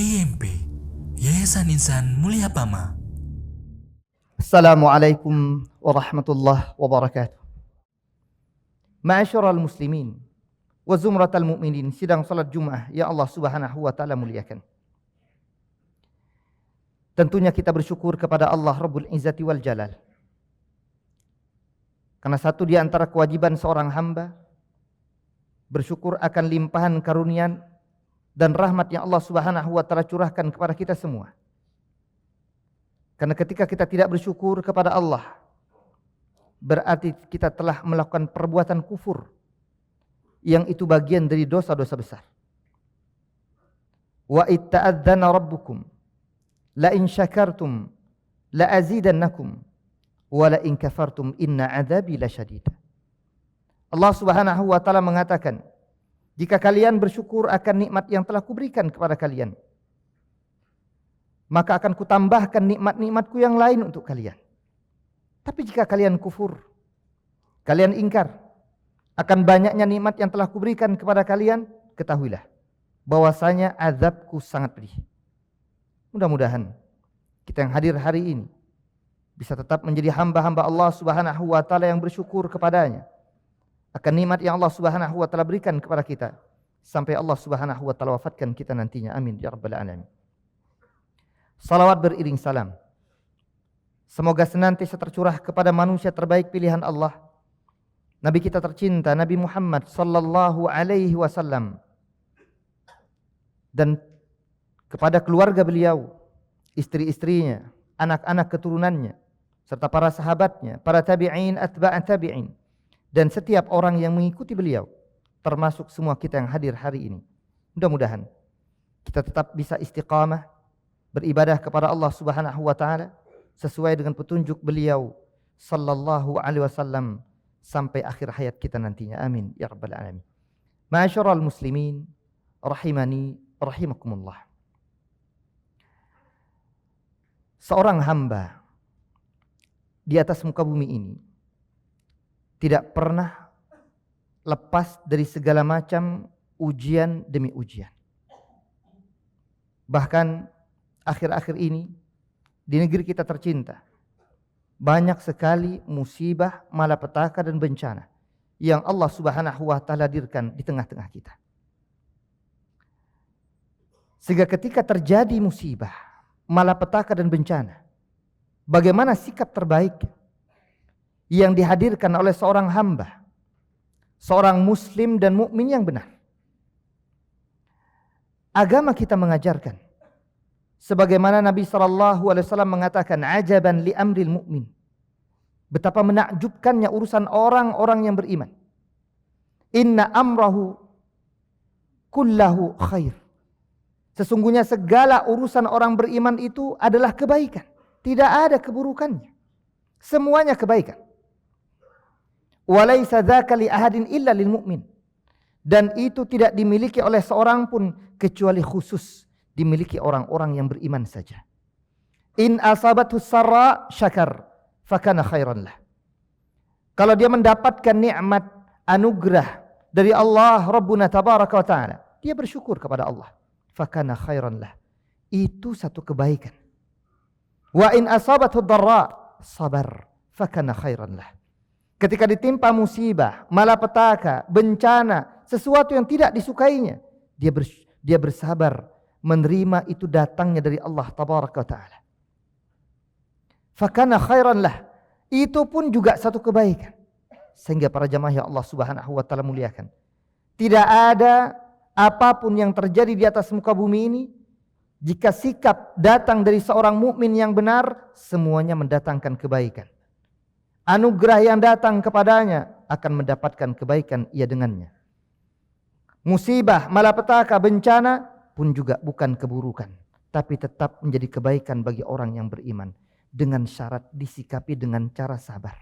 YIMP, Yayasan Insan Mulia Pama. Assalamualaikum warahmatullahi wabarakatuh. Ma'asyiral muslimin wa zumratal mu'minin, sidang salat Jumat yang Allah Subhanahu wa taala muliakan. Tentunya kita bersyukur kepada Allah Rabbul Izzati wal Jalal. Karena satu di antara kewajiban seorang hamba bersyukur akan limpahan karunia dan rahmat yang Allah Subhanahu wa taala curahkan kepada kita semua. Karena ketika kita tidak bersyukur kepada Allah, berarti kita telah melakukan perbuatan kufur, yang itu bagian dari dosa-dosa besar. Wa itta'adzana rabbukum la in syakartum la azidannakum wa la in kafartum inna adzabi lasyadid. Allah Subhanahu wa taala mengatakan, jika kalian bersyukur akan nikmat yang telah kuberikan kepada kalian, maka akan kutambahkan nikmat-nikmatku yang lain untuk kalian. Tapi jika kalian kufur, kalian ingkar akan banyaknya nikmat yang telah kuberikan kepada kalian, ketahuilah bahwasanya azabku sangat pedih. Mudah-mudahan kita yang hadir hari ini bisa tetap menjadi hamba-hamba Allah Subhanahu wa taala yang bersyukur kepadanya akan nikmat yang Allah Subhanahu wa taala berikan kepada kita sampai Allah Subhanahu wa taala wafatkan kita nantinya. Amin ya rabbal alamin. Salawat beriring salam semoga senantiasa tercurah kepada manusia terbaik pilihan Allah, Nabi kita tercinta Nabi Muhammad sallallahu alaihi wasallam, dan kepada keluarga beliau, istri-istrinya, anak-anak keturunannya, serta para sahabatnya, para tabi'in, atba'at tabi'in, dan setiap orang yang mengikuti beliau, termasuk semua kita yang hadir hari ini. Mudah-mudahan kita tetap bisa istiqamah beribadah kepada Allah Subhanahu wa taala sesuai dengan petunjuk beliau sallallahu alaihi wasallam sampai akhir hayat kita nantinya. Amin ya rabbal alamin. Ma'asyiral muslimin rahimani rahimakumullah. Seorang hamba di atas muka bumi ini tidak pernah lepas dari segala macam ujian demi ujian. Bahkan akhir-akhir ini di negeri kita tercinta banyak sekali musibah, malapetaka dan bencana yang Allah Subhanahu wa taala hadirkan di tengah-tengah kita. Sehingga ketika terjadi musibah, malapetaka dan bencana, bagaimana sikap terbaik yang dihadirkan oleh seorang hamba, seorang muslim dan mukmin yang benar? Agama kita mengajarkan, sebagaimana Nabi SAW mengatakan, ajaban li amril mu'min, betapa menakjubkannya urusan orang-orang yang beriman. Inna amrahu kullahu khair, sesungguhnya segala urusan orang beriman itu adalah kebaikan, tidak ada keburukannya, semuanya kebaikan. Walaysa dzaka li ahadin illa lil mu'min, dan itu tidak dimiliki oleh seorang pun kecuali khusus dimiliki orang-orang yang beriman saja. In asabathu sarra syakar fakana khairan lah. Kalau dia mendapatkan nikmat anugerah dari Allah Rabbuna tabaraka wa taala, dia bersyukur kepada Allah, fakana khairan lah, itu satu kebaikan. Wa in asabathu dharra sabar fakana khairan lah. Ketika ditimpa musibah, malapetaka, bencana, sesuatu yang tidak disukainya, dia bersabar menerima itu datangnya dari Allah tabaraka wa taala. Fakana khairan lah, itu pun juga satu kebaikan. Sehingga para jamaah yang Allah Subhanahu wa taala muliakan, tidak ada apapun yang terjadi di atas muka bumi ini, jika sikap datang dari seorang mukmin yang benar, semuanya mendatangkan kebaikan. Anugerah yang datang kepadanya akan mendapatkan kebaikan ia dengannya. Musibah, malapetaka, bencana pun juga bukan keburukan, tapi tetap menjadi kebaikan bagi orang yang beriman, dengan syarat disikapi dengan cara sabar.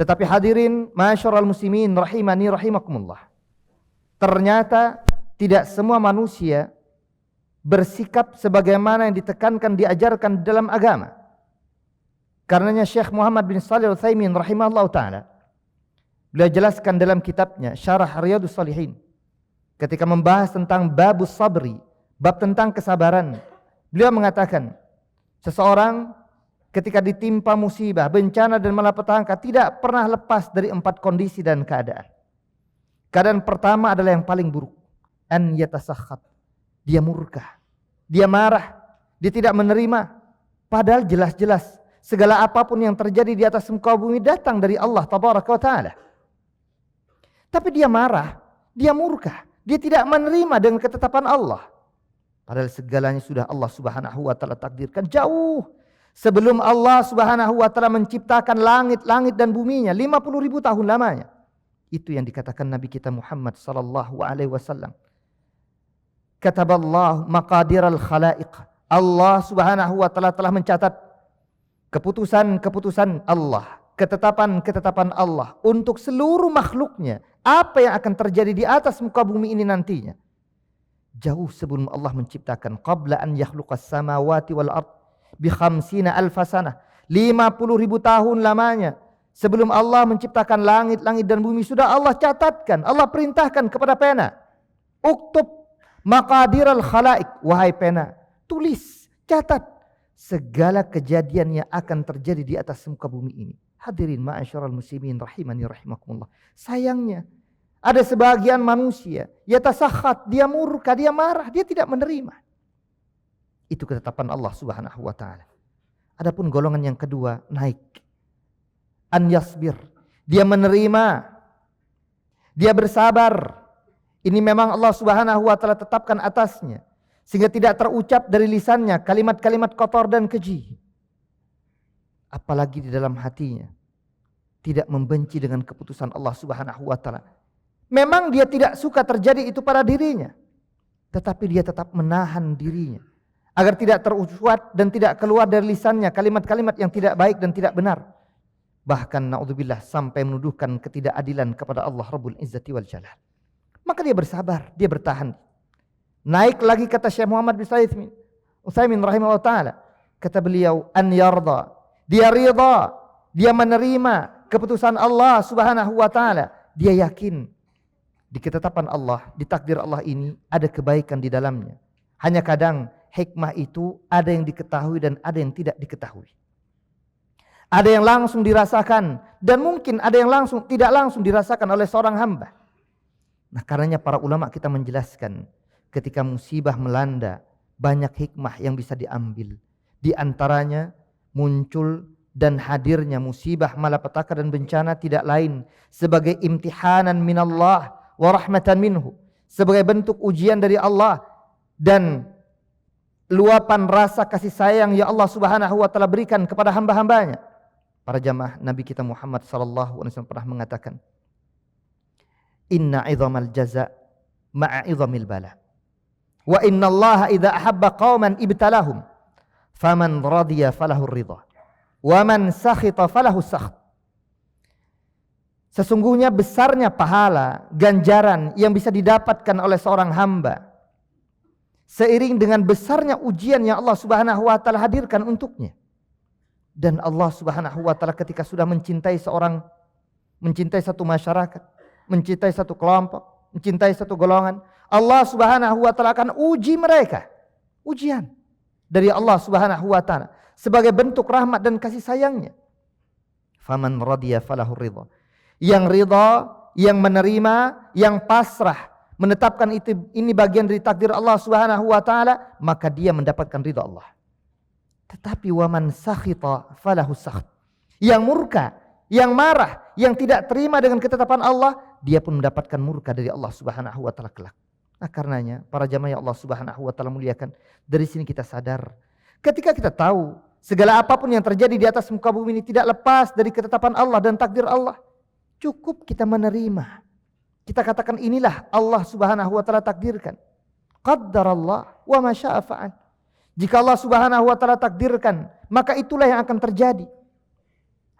Tetapi hadirin ma'asyiral muslimin rahimani rahimakumullah, ternyata tidak semua manusia bersikap sebagaimana yang ditekankan diajarkan dalam agama. Karenanya Syekh Muhammad bin Shalih Al-Utsaimin rahimahullah ta'ala, beliau jelaskan dalam kitabnya Syarah Riyadhus Shalihin, ketika membahas tentang babus sabri, bab tentang kesabaran. Beliau mengatakan, seseorang ketika ditimpa musibah, bencana dan malapetaka tidak pernah lepas dari 4 kondisi dan keadaan. Keadaan pertama adalah yang paling buruk. An yatasakhat. Dia murka. Dia marah. Dia tidak menerima. Padahal jelas-jelas segala apapun yang terjadi di atas muka bumi datang dari Allah Tabaraka wa Ta'ala. Tapi dia marah. Dia murka. Dia tidak menerima dengan ketetapan Allah. Padahal segalanya sudah Allah Subhanahu wa Ta'ala takdirkan jauh sebelum Allah Subhanahu wa Ta'ala menciptakan langit-langit dan buminya 50.000 tahun lamanya. Itu yang dikatakan Nabi kita Muhammad sallallahu alaihi wasallam. Kataballahu maqadiral khalaiq. Allah Subhanahu wa Ta'ala telah mencatat keputusan-keputusan Allah, ketetapan-ketetapan Allah untuk seluruh makhluknya. Apa yang akan terjadi di atas muka bumi ini nantinya. Jauh sebelum Allah menciptakan. Qabla an yakhluqas samawati wal ard bi 50,000 sanah. 50.000 tahun lamanya. Sebelum Allah menciptakan langit-langit dan bumi sudah Allah catatkan. Allah perintahkan kepada pena. Uktub maqadiral khalaik. Wahai pena, tulis, catat segala kejadian yang akan terjadi di atas muka bumi ini. Hadirin ma'asyiral muslimin rahimani rahimakumullah. Sayangnya ada sebagian manusia yatasakhat, dia murka, dia marah, dia tidak menerima. Itu ketetapan Allah Subhanahu wa Ta'ala. Adapun golongan yang kedua naik. An yasbir. Dia menerima. Dia bersabar. Ini memang Allah Subhanahu wa Ta'ala tetapkan atasnya. Sehingga tidak terucap dari lisannya kalimat-kalimat kotor dan keji. Apalagi di dalam hatinya tidak membenci dengan keputusan Allah Subhanahu wa Ta'ala. Memang dia tidak suka terjadi itu pada dirinya, tetapi dia tetap menahan dirinya agar tidak terucap dan tidak keluar dari lisannya kalimat-kalimat yang tidak baik dan tidak benar. Bahkan naudzubillah sampai menuduhkan ketidakadilan kepada Allah Rabbul Izzati wal Jalal. Maka dia bersabar, dia bertahan. Naik lagi kata Syekh Muhammad bin Utsaimin rahimahullah taala, kata beliau an yarda. Dia ridha, dia menerima keputusan Allah Subhanahu wa Ta'ala. Dia yakin di ketetapan Allah, di takdir Allah ini ada kebaikan di dalamnya. Hanya kadang hikmah itu ada yang diketahui dan ada yang tidak diketahui. Ada yang langsung dirasakan dan mungkin ada yang tidak langsung dirasakan oleh seorang hamba. Nah, karenanya para ulama kita menjelaskan ketika musibah melanda banyak hikmah yang bisa diambil. Di antaranya muncul dan hadirnya musibah, malapetaka dan bencana tidak lain sebagai imtihanan minallah wa rahmatan minhu, sebagai bentuk ujian dari Allah dan luapan rasa kasih sayang yang Allah Subhanahu wa Ta'ala berikan kepada hamba-hambanya. Para jamaah Nabi kita Muhammad sallallahu alaihi wasallam pernah mengatakan, inna 'idhamal jaza ma'a 'idhamil bala wa inna Allah idza ahabba qauman ibtalahum faman radiya falahu ridha wa man sakhita falahu sakht. Sesungguhnya besarnya pahala, ganjaran yang bisa didapatkan oleh seorang hamba seiring dengan besarnya ujian yang Allah Subhanahu wa Ta'ala hadirkan untuknya. Dan Allah Subhanahu wa Ta'ala ketika sudah mencintai seorang, mencintai satu masyarakat, mencintai satu kelompok, mencintai satu golongan, Allah Subhanahu wa Ta'ala akan uji mereka. Ujian dari Allah Subhanahu wa Ta'ala sebagai bentuk rahmat dan kasih sayangnya. Faman radiya falahu ridha. Yang ridha, yang menerima, yang pasrah, menetapkan ini bagian dari takdir Allah Subhanahu wa Ta'ala, maka dia mendapatkan ridha Allah. Tetapi waman sakhita falahu sakht. Yang murka, yang marah, yang tidak terima dengan ketetapan Allah, dia pun mendapatkan murka dari Allah Subhanahu wa Ta'ala kelak. Nah, karenanya para jamaah yang Allah Subhanahu wa Ta'ala muliakan, dari sini kita sadar ketika kita tahu segala apapun yang terjadi di atas muka bumi ini tidak lepas dari ketetapan Allah dan takdir Allah, cukup kita menerima. Kita katakan inilah Allah Subhanahu wa Ta'ala takdirkan. Qaddarallah wa ma syaa fa'al. Jika Allah Subhanahu wa Ta'ala takdirkan, maka itulah yang akan terjadi.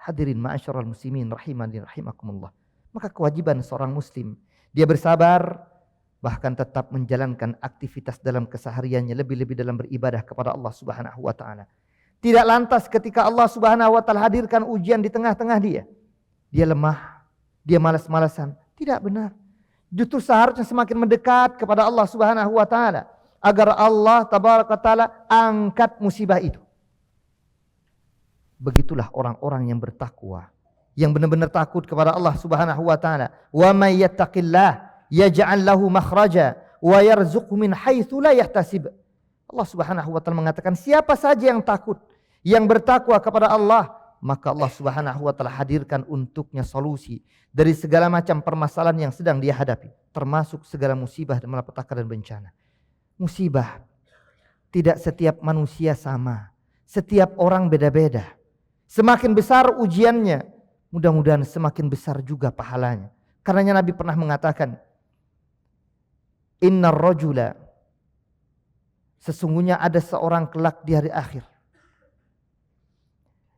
Hadirin ma'asyiral muslimin rahimani rahimakumullah. Maka kewajiban seorang muslim, dia bersabar, bahkan tetap menjalankan aktivitas dalam kesehariannya, lebih-lebih dalam beribadah kepada Allah Subhanahu wa Ta'ala. Tidak lantas ketika Allah Subhanahu wa Ta'ala hadirkan ujian di tengah-tengah dia lemah, dia malas-malasan. Tidak benar. Justru seharusnya semakin mendekat kepada Allah Subhanahu wa Ta'ala agar Allah tabaraka taala angkat musibah itu. Begitulah orang-orang yang bertakwa, yang benar-benar takut kepada Allah Subhanahu wa taala. Wa may yattaqillah yaj'al lahu makhraja wa yarzuqhu min haitsu la yahtasib. Allah Subhanahu wa taala mengatakan, siapa saja yang takut, yang bertakwa kepada Allah, maka Allah Subhanahu wa taala hadirkan untuknya solusi dari segala macam permasalahan yang sedang dia hadapi, termasuk segala musibah dan malapetaka dan bencana. Musibah tidak setiap manusia sama, setiap orang beda-beda. Semakin besar ujiannya, mudah-mudahan semakin besar juga pahalanya. Karenanya Nabi pernah mengatakan, innar rajula, sesungguhnya ada seorang kelak di hari akhir,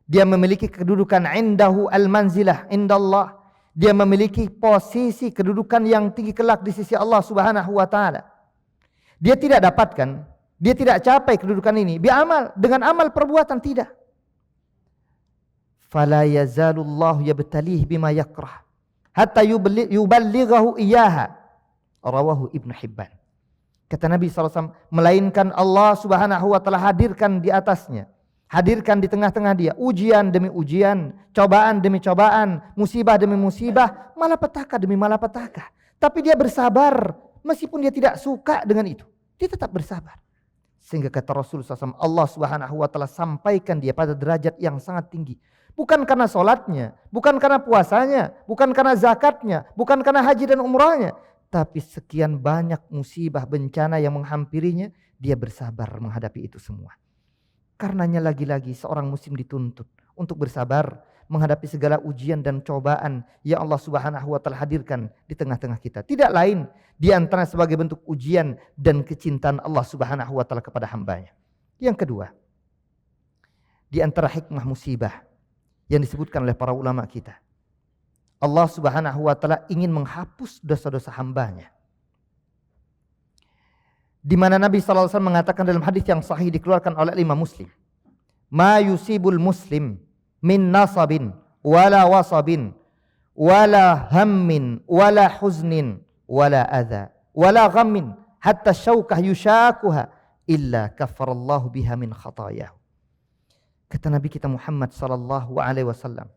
dia memiliki kedudukan indahu al-manzilah indallah. Dia memiliki posisi kedudukan yang tinggi kelak di sisi Allah Subhanahu wa taala. Dia tidak dapatkan, dia tidak capai kedudukan ini dengan amal perbuatan, tidak. Fala yazalullahu yabtalih bima yakrah hatta yuballighahu iyyaha. Rawahu Ibnu Hibban. Kata Nabi SAW, melainkan Allah Subhanahu wa taala hadirkan di atasnya, hadirkan di tengah-tengah dia ujian demi ujian, cobaan demi cobaan, musibah demi musibah, malapetaka demi malapetaka. Tapi dia bersabar meskipun dia tidak suka dengan itu. Dia tetap bersabar. Sehingga kata Rasulullah SAW, Allah Subhanahu wa taala sampaikan dia pada derajat yang sangat tinggi. Bukan karena sholatnya, bukan karena puasanya, bukan karena zakatnya, bukan karena haji dan umrahnya, tapi sekian banyak musibah bencana yang menghampirinya, dia bersabar menghadapi itu semua. Karenanya lagi-lagi seorang muslim dituntut untuk bersabar menghadapi segala ujian dan cobaan yang Allah Subhanahu wa taala hadirkan di tengah-tengah kita. Tidak lain di antara sebagai bentuk ujian dan kecintaan Allah Subhanahu wa taala kepada hambanya. Yang kedua, di antara hikmah musibah yang disebutkan oleh para ulama kita, Allah Subhanahu wa taala ingin menghapus dosa-dosa hambanya. Di mana Nabi sallallahu alaihi wasallam mengatakan dalam hadis yang sahih dikeluarkan oleh Imam Muslim, "Ma yusibul muslim min nasabin wala wasabin wala hammin wala huznin wala adha wala ghammin hatta syaukah yushakuha illa kaffarallahu biha min khatayahu." Kata Nabi kita Muhammad sallallahu alaihi wasallam,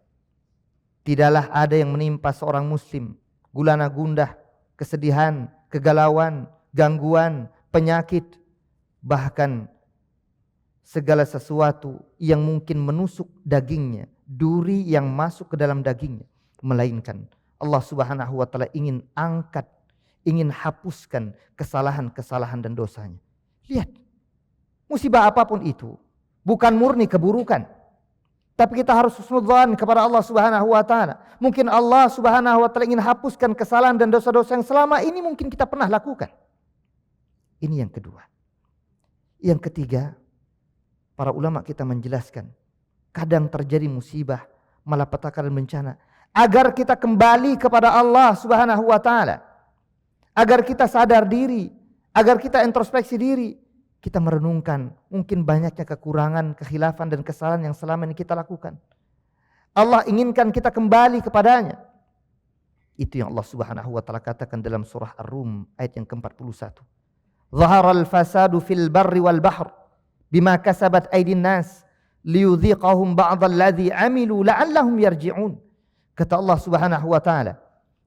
tidaklah ada yang menimpa seorang muslim gulana gundah, kesedihan, kegalauan, gangguan, penyakit, bahkan segala sesuatu yang mungkin menusuk dagingnya, duri yang masuk ke dalam dagingnya, melainkan Allah Subhanahu wa taala ingin angkat, ingin hapuskan kesalahan-kesalahan dan dosanya. Lihat, musibah apapun itu bukan murni keburukan, tapi kita harus husnudzan kepada Allah Subhanahu wa taala. Mungkin Allah Subhanahu wa taala ingin hapuskan kesalahan dan dosa-dosa yang selama ini mungkin kita pernah lakukan. Ini yang kedua. Yang ketiga, para ulama kita menjelaskan, kadang terjadi musibah, malapetaka dan bencana agar kita kembali kepada Allah Subhanahu wa taala. Agar kita sadar diri, agar kita introspeksi diri, kita merenungkan mungkin banyaknya kekurangan, kekhilafan dan kesalahan yang selama ini kita lakukan. Allah inginkan kita kembali kepadanya. Itu yang Allah Subhanahu wa taala katakan dalam surah Ar-Rum ayat yang ke-41. Zaharal fasadu fil barri wal bahr bima kasabat aydin nas liyudhiqahum ba'dal ladzi amilu la'allahum yarji'un. Kata Allah Subhanahu wa taala,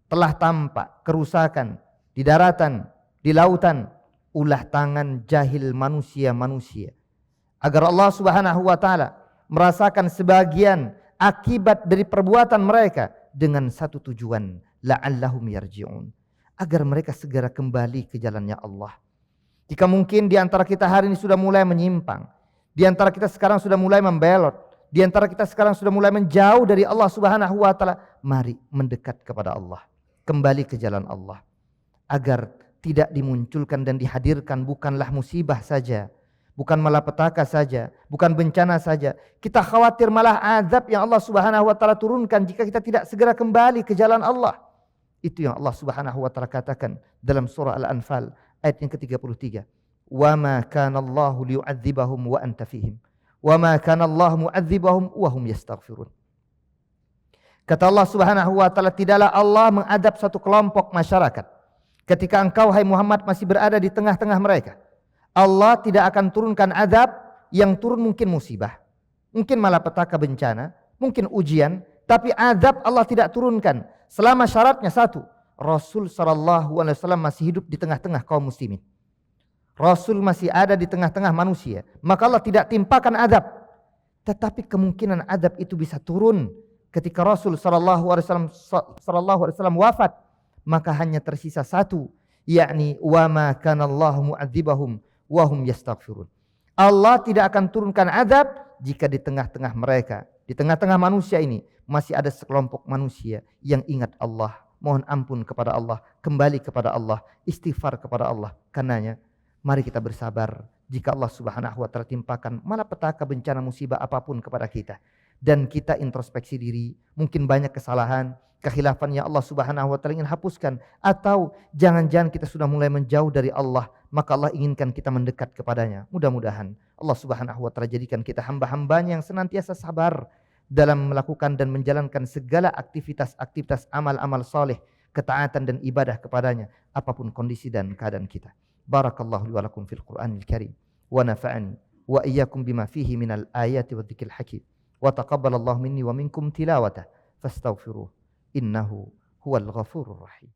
telah tampak kerusakan di daratan, di lautan, ulah tangan jahil manusia-manusia, agar Allah Subhanahu wa taala merasakan sebagian akibat dari perbuatan mereka dengan satu tujuan, la'allahum yarji'un, agar mereka segera kembali ke jalannya Allah. Jika mungkin di antara kita hari ini sudah mulai menyimpang, di antara kita sekarang sudah mulai membelot, di antara kita sekarang sudah mulai menjauh dari Allah Subhanahu wa taala, mari mendekat kepada Allah, kembali ke jalan Allah, agar tidak dimunculkan dan dihadirkan bukanlah musibah saja, bukan malapetaka saja, bukan bencana saja. Kita khawatir malah azab yang Allah Subhanahu wa taala turunkan jika kita tidak segera kembali ke jalan Allah. Itu yang Allah Subhanahu wa taala katakan dalam surah Al-Anfal ayat yang ke-33. Wa ma kana Allahu liyu'adzibahum wa anta fihim. Wa ma kana Allahu mu'adzibahum wa hum yastaghfirun. Kata Allah Subhanahu wa taala, tidaklah Allah mengadab satu kelompok masyarakat ketika engkau hai Muhammad masih berada di tengah-tengah mereka. Allah tidak akan turunkan azab, yang turun mungkin musibah, mungkin malapetaka, bencana, mungkin ujian, tapi azab Allah tidak turunkan selama syaratnya satu, Rasul SAW masih hidup di tengah-tengah kaum muslimin. Rasul masih ada di tengah-tengah manusia, maka Allah tidak timpakan azab. Tetapi kemungkinan azab itu bisa turun ketika Rasul SAW wafat, maka hanya tersisa satu, yakni wa ma kana Allahu mu'adzibahum wa hum yastaghfirun. Allah tidak akan turunkan azab jika di tengah-tengah mereka, di tengah-tengah manusia ini masih ada sekelompok manusia yang ingat Allah, mohon ampun kepada Allah, kembali kepada Allah, istighfar kepada Allah. Karenanya mari kita bersabar jika Allah Subhanahu wa taala timpakan malapetaka, bencana, musibah apapun kepada kita, dan kita introspeksi diri, mungkin banyak kesalahan, kekhilafan yang Allah Subhanahu wa taala ingin hapuskan, atau jangan-jangan kita sudah mulai menjauh dari Allah, maka Allah inginkan kita mendekat kepadanya. Mudah-mudahan Allah Subhanahu wa taala jadikan kita hamba-hambanya yang senantiasa sabar dalam melakukan dan menjalankan segala aktivitas amal-amal saleh, ketaatan dan ibadah kepadanya apapun kondisi dan keadaan kita. Barakallahu li wa lakum fil Qur'anil Karim wa nafa'ani wa iyyakum bima fihi minal ayati wadh-dhikril hakim wa taqabbalallahu minni wa minkum tilawatah fastaghfiruh innahu huwal ghafurur rahim.